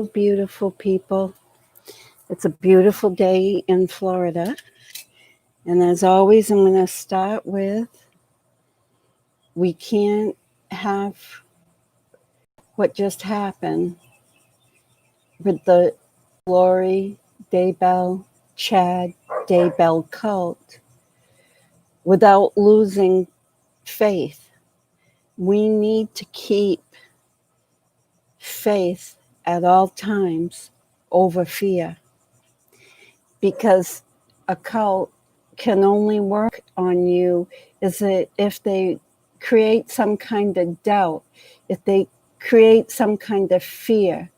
Beautiful people. It's a beautiful day in Florida. And as always, I'm going to start with we can't have what just happened with the Lori Daybell, Chad Daybell cult without losing faith. We need to keep faith at all times over fear, because a cult can only work on you if they create some kind of doubt, if they create some kind of fear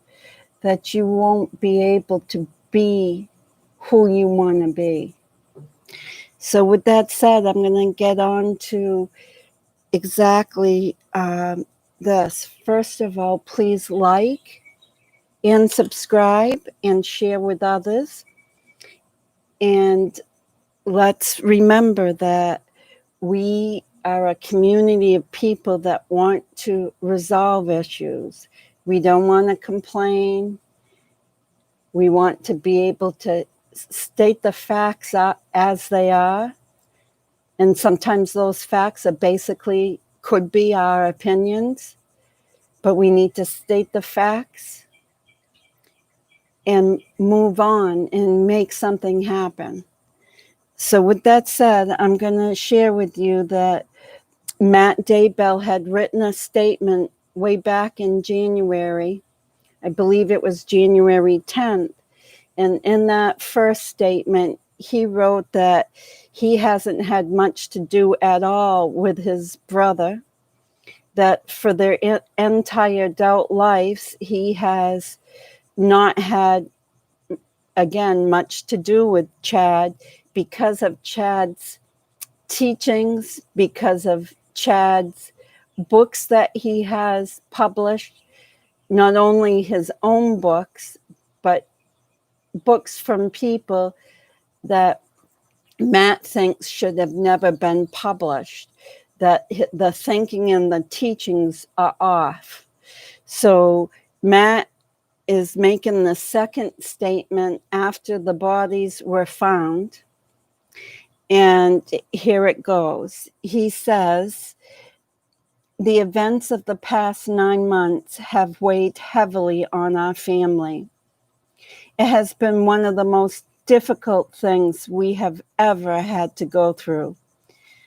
that you won't be able to be who you want to be. So with that said, I'm going to get on to exactly this. First of all, please like and subscribe and share with others. And let's remember that we are a community of people that want to resolve issues. We don't want to complain. We want to be able to state the facts as they are. And sometimes those facts are basically could be our opinions, but we need to state the facts and move on and make something happen. So with that said, I'm going to share with you that Matt Daybell had written a statement way back in January. I believe it was January 10th. And in that first statement, he wrote that he hasn't had much to do at all with his brother, that for their entire adult lives, he has not had, again, much to do with Chad because of Chad's teachings, because of Chad's books that he has published, not only his own books, but books from people that Matt thinks should have never been published, that the thinking and the teachings are off. So Matt is making the second statement after the bodies were found. And here it goes. He says, the events of the past 9 months have weighed heavily on our family. It has been one of the most difficult things we have ever had to go through.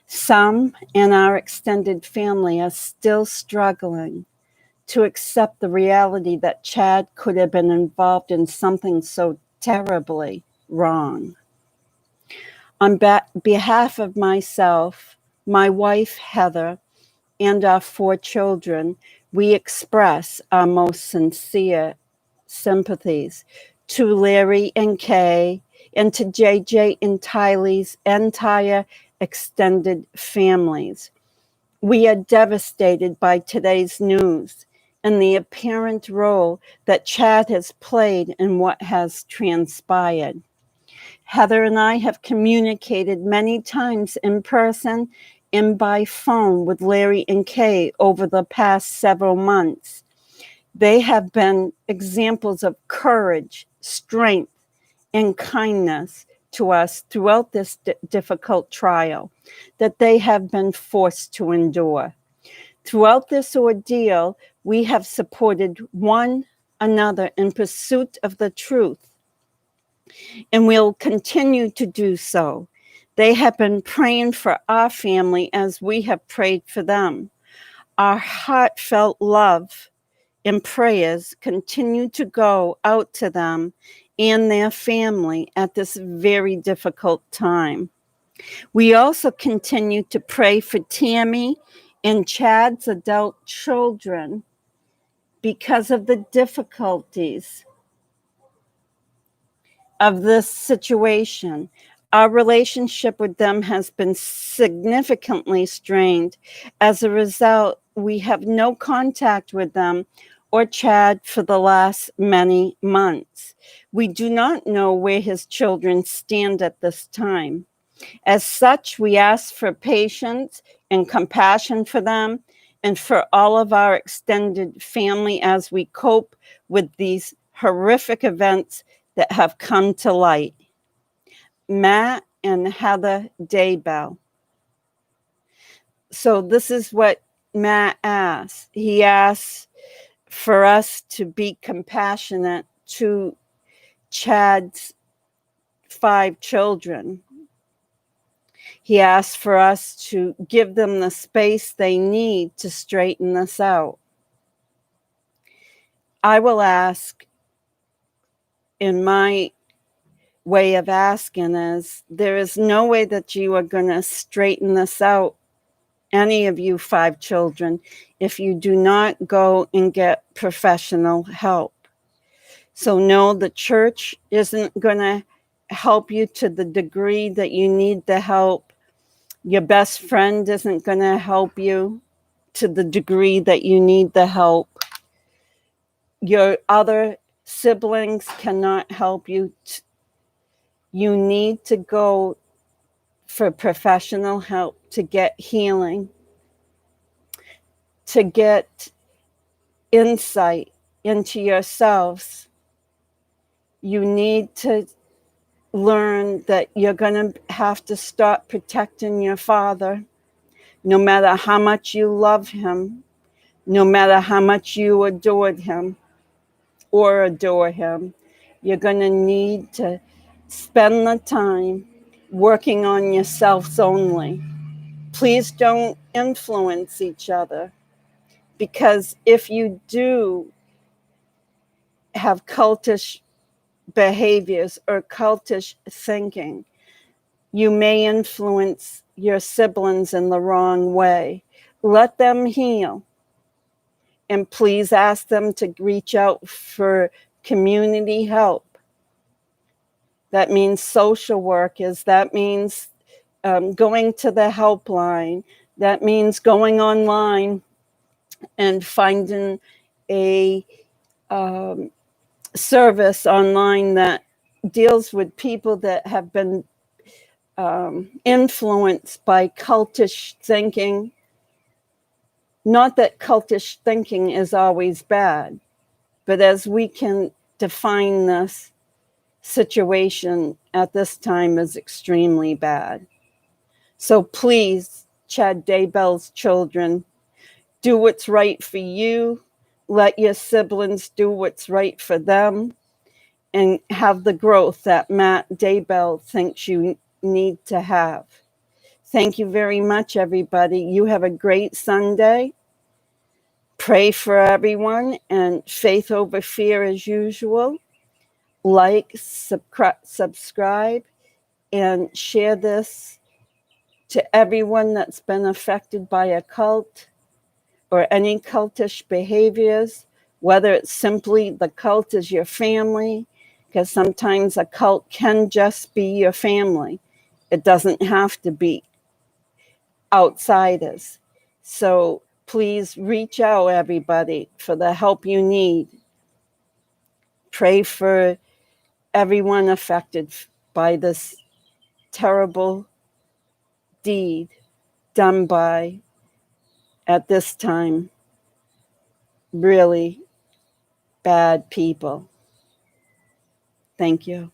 Some in our extended family are still struggling to accept the reality that Chad could have been involved in something so terribly wrong. On behalf of myself, my wife, Heather, and our 4 children, we express our most sincere sympathies to Larry and Kay, and to JJ and Tylee's entire extended families. We are devastated by today's news and the apparent role that Chad has played in what has transpired. Heather and I have communicated many times in person and by phone with Larry and Kay over the past several months. They have been examples of courage, strength, and kindness to us throughout this difficult trial that they have been forced to endure. Throughout this ordeal, we have supported one another in pursuit of the truth, and we'll continue to do so. They have been praying for our family as we have prayed for them. Our heartfelt love and prayers continue to go out to them and their family at this very difficult time. We also continue to pray for Tammy and Chad's adult children because of the difficulties of this situation. Our relationship with them has been significantly strained. As a result, we have no contact with them or Chad for the last many months. We do not know where his children stand at this time. As such, we ask for patience and compassion for them and for all of our extended family as we cope with these horrific events that have come to light. Matt and Heather Daybell. So this is what Matt asks. He asks for us to be compassionate to Chad's 5 children. He asks for us to give them the space they need to straighten this out. I will ask, in my way of asking is, there is no way that you are going to straighten this out, any of you 5 children, if you do not go and get professional help. So no, the church isn't going to help you to the degree that you need the help. Your best friend isn't going to help you to the degree that you need the help. Your other siblings cannot help you. You need to go for professional help to get healing, to get insight into yourselves. You need to learn that you're going to have to stop protecting your father, no matter how much you love him, no matter how much you adored him or adore him. You're going to need to spend the time working on yourselves only. Please don't influence each other, because if you do have cultish behaviors or cultish thinking, you may influence your siblings in the wrong way. Let them heal. And please ask them to reach out for community help. That means social workers. That means going to the helpline. That means going online and finding a service online that deals with people that have been influenced by cultish thinking. Not that cultish thinking is always bad, but as we can define this situation at this time as extremely bad. So please, Chad Daybell's children, do what's right for you. Let your siblings do what's right for them, and have the growth that Matt Daybell thinks you need to have. Thank you very much, everybody. You have a great Sunday. Pray for everyone, and faith over fear as usual. Like, subscribe, and share this to everyone that's been affected by a cult or any cultish behaviors, whether it's simply the cult is your family, because sometimes a cult can just be your family. It doesn't have to be outsiders. So please reach out, everybody, for the help you need. Pray for everyone affected by this terrible deed done by, at this time, really bad people. Thank you.